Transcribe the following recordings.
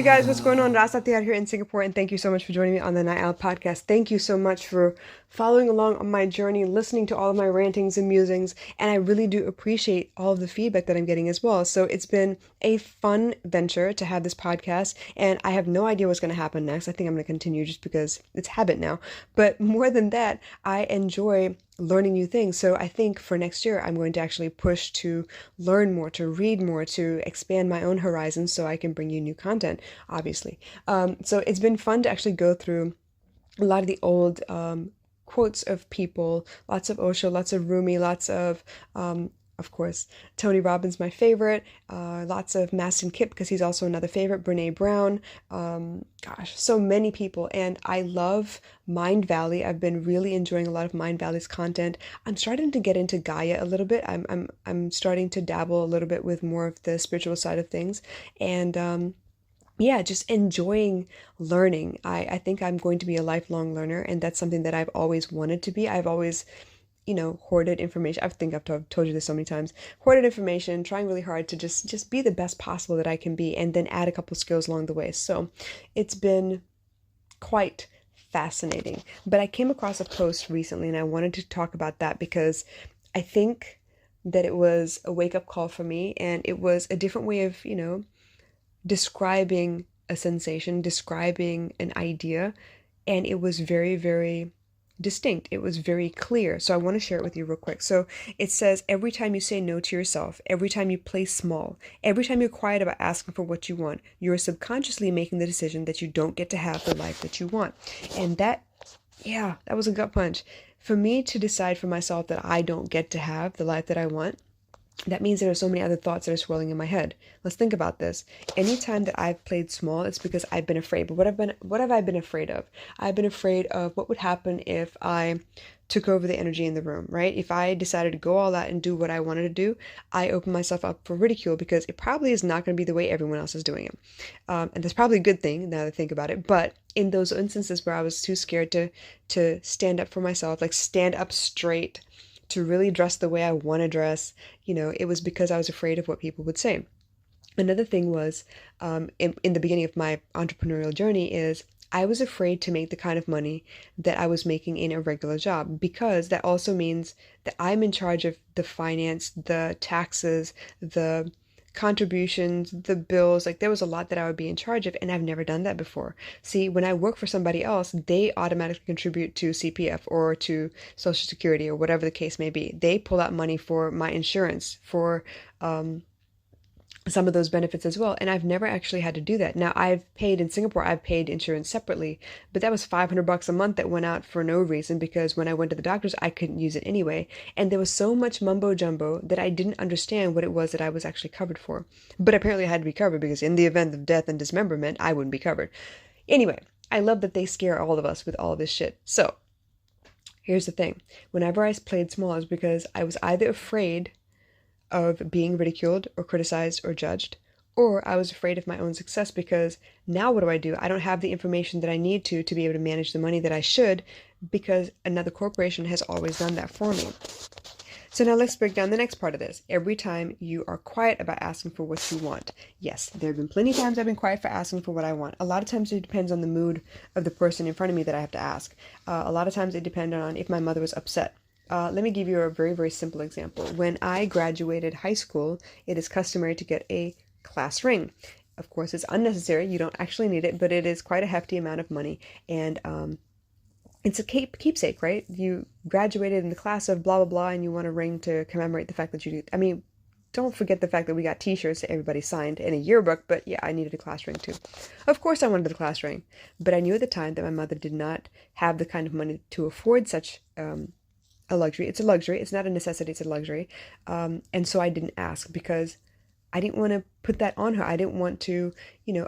you guys, what's going on? Rasati out here in Singapore, and thank you so much for joining me on the Night Owl podcast. Thank you so much for following along on my journey, listening to all of my rantings and musings, and I really do appreciate all of the feedback that I'm getting as well. So it's been a fun venture to have this podcast, and I have no idea what's going to happen next. I think I'm going to continue just because it's habit now. But more than that, I enjoy learning new things. So I think for next year, I'm going to actually push to learn more, to read more, to expand my own horizons so I can bring you new content, obviously. So it's been fun to actually go through a lot of the old quotes of people, lots of Osho, lots of Rumi, lots of course, Tony Robbins, my favorite, lots of Mastin Kipp, because he's also another favorite, Brene Brown, gosh, so many people, and I love Mind Valley. I've been really enjoying a lot of Mind Valley's content. I'm starting to get into Gaia a little bit. I'm starting to dabble a little bit with more of the spiritual side of things, and yeah, just enjoying learning. I think I'm going to be a lifelong learner, and that's something that I've always wanted to be. I've always hoarded information. I think I've told you this so many times. Hoarded information, trying really hard to just be the best possible that I can be, and then add a couple skills along the way. So it's been quite fascinating. But I came across a post recently, and I wanted to talk about that because I think that it was a wake-up call for me, and it was a different way of, describing a sensation, describing an idea, and it was very, very distinct. It was very clear. So I want to share it with you real quick. So it says, every time you say no to yourself, every time you play small, every time you're quiet about asking for what you want, you're subconsciously making the decision that you don't get to have the life that you want. And that was a gut punch. For me to decide for myself that I don't get to have the life that I want, that means there are so many other thoughts that are swirling in my head. Let's think about this. Anytime that I've played small, it's because I've been afraid. But what have I been afraid of? I've been afraid of what would happen if I took over the energy in the room, right? If I decided to go all out and do what I wanted to do, I open myself up for ridicule because it probably is not going to be the way everyone else is doing it. And that's probably a good thing now that I think about it. But in those instances where I was too scared to stand up for myself, like stand up straight, to really dress the way I want to dress, it was because I was afraid of what people would say. Another thing was, in the beginning of my entrepreneurial journey, is I was afraid to make the kind of money that I was making in a regular job, because that also means that I'm in charge of the finance, the taxes, the contributions, the bills. Like, there was a lot that I would be in charge of, and I've never done that before. See, when I work for somebody else, they automatically contribute to CPF or to Social Security or whatever the case may be. They pull out money for my insurance, for some of those benefits as well. And I've never actually had to do that. Now, in Singapore, I've paid insurance separately, but that was $500 a month that went out for no reason, because when I went to the doctors, I couldn't use it anyway. And there was so much mumbo jumbo that I didn't understand what it was that I was actually covered for. But apparently I had to be covered, because in the event of death and dismemberment, I wouldn't be covered. Anyway, I love that they scare all of us with all this shit. So here's the thing. Whenever I played small, it was because I was either afraid of being ridiculed or criticized or judged, or I was afraid of my own success, because now what do? I don't have the information that I need to be able to manage the money that I should, because another corporation has always done that for me. So now let's break down the next part of this. Every time you are quiet about asking for what you want. Yes, there have been plenty of times I've been quiet for asking for what I want. A lot of times it depends on the mood of the person in front of me that I have to ask. A lot of times it depends on if my mother was upset. Let me give you a very, very simple example. When I graduated high school, it is customary to get a class ring. Of course, it's unnecessary. You don't actually need it, but it is quite a hefty amount of money. And it's a keepsake, right? You graduated in the class of blah, blah, blah, and you want a ring to commemorate the fact that you do. I mean, don't forget the fact that we got t-shirts that everybody signed in a yearbook, but yeah, I needed a class ring too. Of course I wanted the class ring, but I knew at the time that my mother did not have the kind of money to afford such a luxury. It's a luxury. It's not a necessity. It's a luxury. And so I didn't ask, because I didn't want to put that on her. I didn't want to,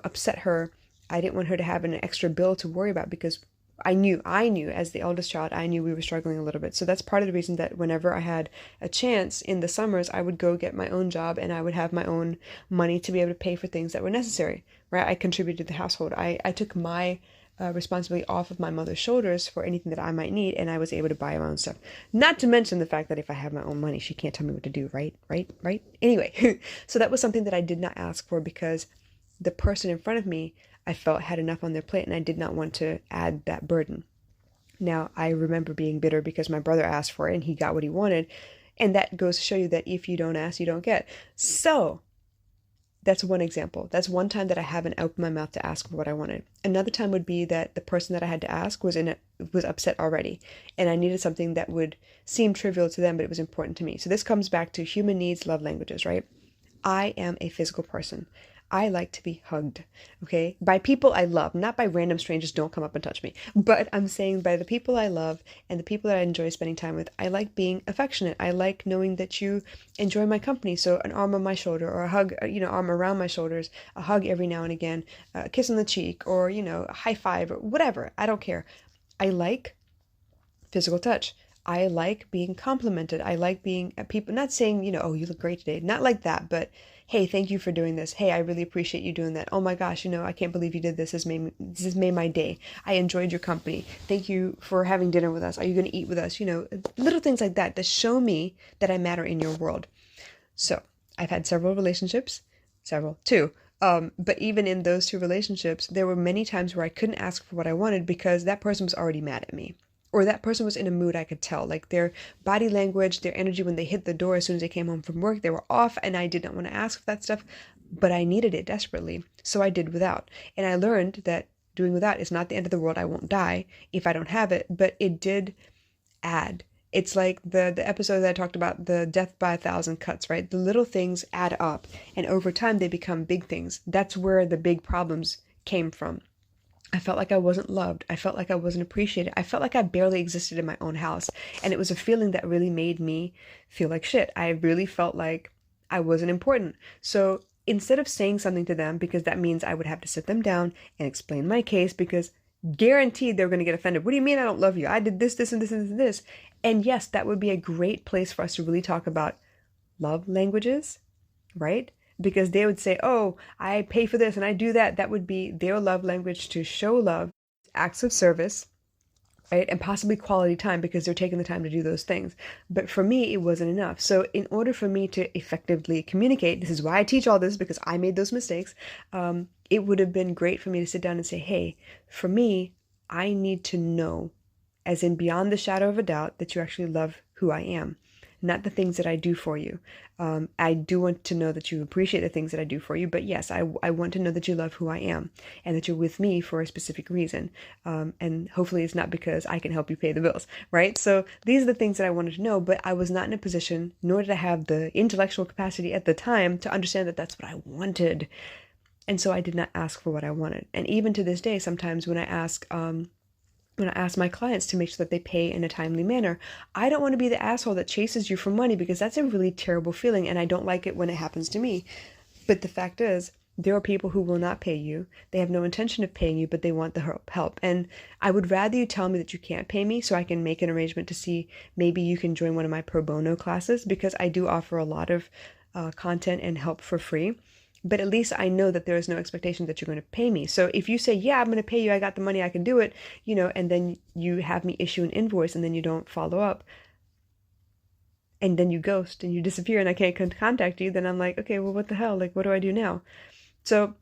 upset her. I didn't want her to have an extra bill to worry about, because I knew as the eldest child, I knew we were struggling a little bit. So that's part of the reason that whenever I had a chance in the summers, I would go get my own job, and I would have my own money to be able to pay for things that were necessary, right? I contributed to the household. I took my responsibility off of my mother's shoulders for anything that I might need, and I was able to buy my own stuff. Not to mention the fact that if I have my own money, she can't tell me what to do, right? Anyway, so that was something that I did not ask for, because the person in front of me, I felt had enough on their plate and I did not want to add that burden. Now, I remember being bitter because my brother asked for it and he got what he wanted. And that goes to show you that if you don't ask, you don't get. So that's one example. That's one time that I haven't opened my mouth to ask for what I wanted. Another time would be that the person that I had to ask was upset already, and I needed something that would seem trivial to them, but it was important to me. So this comes back to human needs, love languages, right? I am a physical person. I like to be hugged, okay? By people I love, not by random strangers, don't come up and touch me. But I'm saying by the people I love and the people that I enjoy spending time with, I like being affectionate. I like knowing that you enjoy my company. So an arm on my shoulder or a hug, arm around my shoulders, a hug every now and again, a kiss on the cheek or, a high five or whatever. I don't care. I like physical touch. I like being complimented. I like being people, not saying, oh, you look great today. Not like that, but hey, thank you for doing this. Hey, I really appreciate you doing that. Oh my gosh, I can't believe you did this. This has made my day. I enjoyed your company. Thank you for having dinner with us. Are you going to eat with us? Little things like that that show me that I matter in your world. So I've had several relationships, two. But even in those two relationships, there were many times where I couldn't ask for what I wanted because that person was already mad at me. Or that person was in a mood, I could tell. Like their body language, their energy when they hit the door as soon as they came home from work, they were off and I did not want to ask for that stuff, but I needed it desperately. So I did without. And I learned that doing without is not the end of the world. I won't die if I don't have it, but it did add. It's like the episode that I talked about, the death by 1,000 cuts, right? The little things add up and over time they become big things. That's where the big problems came from. I felt like I wasn't loved. I felt like I wasn't appreciated. I felt like I barely existed in my own house. And it was a feeling that really made me feel like shit. I really felt like I wasn't important. So instead of saying something to them, because that means I would have to sit them down and explain my case, because guaranteed they're going to get offended. What do you mean I don't love you? I did this, this, and this, and this. And yes, that would be a great place for us to really talk about love languages, right? Because they would say, oh, I pay for this and I do that. That would be their love language to show love, acts of service, right? And possibly quality time because they're taking the time to do those things. But for me, it wasn't enough. So in order for me to effectively communicate, this is why I teach all this because I made those mistakes. It would have been great for me to sit down and say, hey, for me, I need to know, as in beyond the shadow of a doubt, that you actually love who I am. Not the things that I do for you. I do want to know that you appreciate the things that I do for you, but yes, I want to know that you love who I am and that you're with me for a specific reason. And hopefully it's not because I can help you pay the bills, right? So these are the things that I wanted to know, but I was not in a position, nor did I have the intellectual capacity at the time to understand that that's what I wanted. And so I did not ask for what I wanted. And even to this day, sometimes when I ask my clients to make sure that they pay in a timely manner, I don't want to be the asshole that chases you for money because that's a really terrible feeling and I don't like it when it happens to me. But the fact is, there are people who will not pay you. They have no intention of paying you, but they want the help. And I would rather you tell me that you can't pay me so I can make an arrangement to see maybe you can join one of my pro bono classes because I do offer a lot of content and help for free. But at least I know that there is no expectation that you're going to pay me. So if you say, yeah, I'm going to pay you, I got the money, I can do it, and then you have me issue an invoice and then you don't follow up, and then you ghost and you disappear and I can't contact you, then I'm like, okay, well, what the hell? Like, what do I do now? So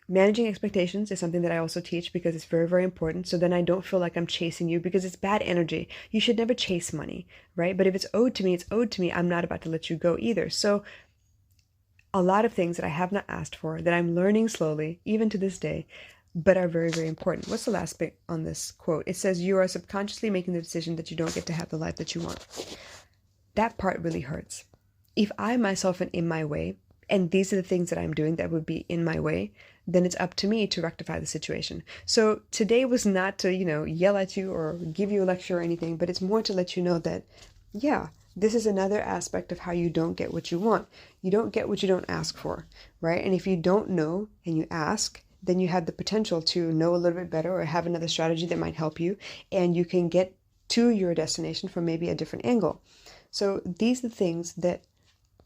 managing expectations is something that I also teach because it's very, very important. So then I don't feel like I'm chasing you because it's bad energy. You should never chase money, right? But if it's owed to me, it's owed to me. I'm not about to let you go either. So a lot of things that I have not asked for that I'm learning slowly, even to this day, but are very, very important. What's the last bit on this quote? It says, you are subconsciously making the decision that you don't get to have the life that you want. That part really hurts. If I myself am in my way, and these are the things that I'm doing that would be in my way, then it's up to me to rectify the situation. So today was not to, yell at you or give you a lecture or anything, but it's more to let you know that, yeah, this is another aspect of how you don't get what you want. You don't get what you don't ask for, right? And if you don't know and you ask, then you have the potential to know a little bit better or have another strategy that might help you, and you can get to your destination from maybe a different angle. So these are the things that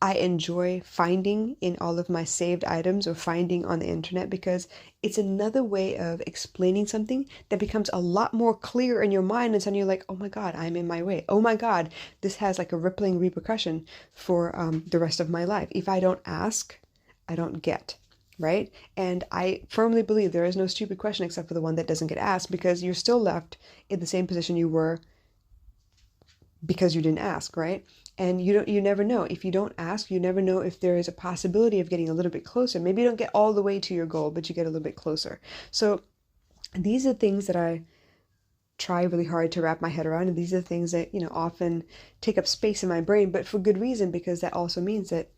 I enjoy finding in all of my saved items or finding on the internet because it's another way of explaining something that becomes a lot more clear in your mind, and suddenly you're like, oh my God, I'm in my way. Oh my God, this has like a rippling repercussion for the rest of my life. If I don't ask, I don't get. right? And I firmly believe there is no stupid question except for the one that doesn't get asked, because you're still left in the same position you were because you didn't ask, right? And you never know. If you don't ask, you never know if there is a possibility of getting a little bit closer. Maybe you don't get all the way to your goal, but you get a little bit closer. So these are things that I try really hard to wrap my head around, and these are the things that, often take up space in my brain, but for good reason, because that also means that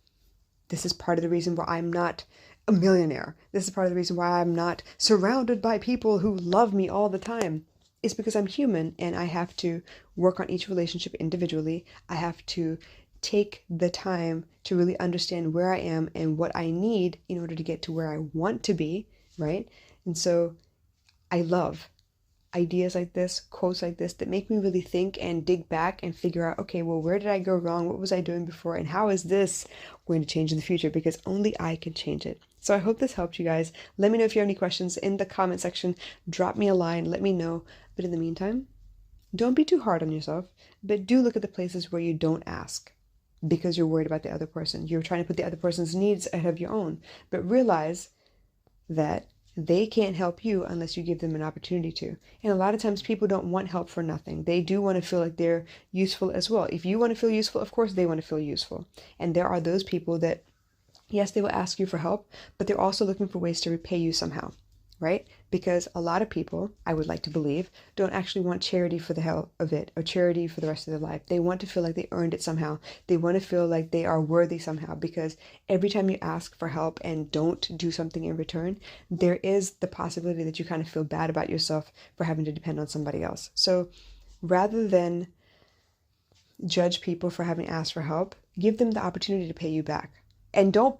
this is part of the reason why I'm not a millionaire. This is part of the reason why I'm not surrounded by people who love me all the time. It's because I'm human and I have to work on each relationship individually. I have to take the time to really understand where I am and what I need in order to get to where I want to be, right? And so I love ideas like this, quotes like this, that make me really think and dig back and figure out, okay, well, where did I go wrong? What was I doing before? And how is this going to change in the future? Because only I can change it. So I hope this helped you guys. Let me know if you have any questions in the comment section. Drop me a line, let me know. But in the meantime, don't be too hard on yourself, but do look at the places where you don't ask because you're worried about the other person. You're trying to put the other person's needs ahead of your own. But realize that they can't help you unless you give them an opportunity to. And a lot of times people don't want help for nothing. They do want to feel like they're useful as well. If you want to feel useful, of course they want to feel useful. And there are those people that, yes, they will ask you for help, but they're also looking for ways to repay you somehow, right? Because a lot of people, I would like to believe, don't actually want charity for the hell of it or charity for the rest of their life. They want to feel like they earned it somehow. They want to feel like they are worthy somehow, because every time you ask for help and don't do something in return, there is the possibility that you kind of feel bad about yourself for having to depend on somebody else. So rather than judge people for having asked for help, give them the opportunity to pay you back. And don't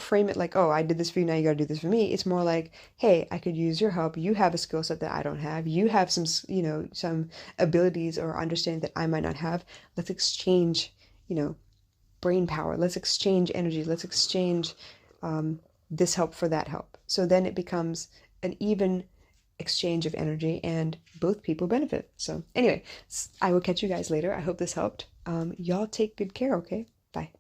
frame it like, oh, I did this for you, now you got to do this for me. It's more like, hey, I could use your help. You have a skill set that I don't have. You have some abilities or understanding that I might not have. Let's exchange, brain power. Let's exchange energy. Let's exchange this help for that help. So then it becomes an even exchange of energy and both people benefit. So anyway, I will catch you guys later. I hope this helped. Y'all take good care, okay? Bye.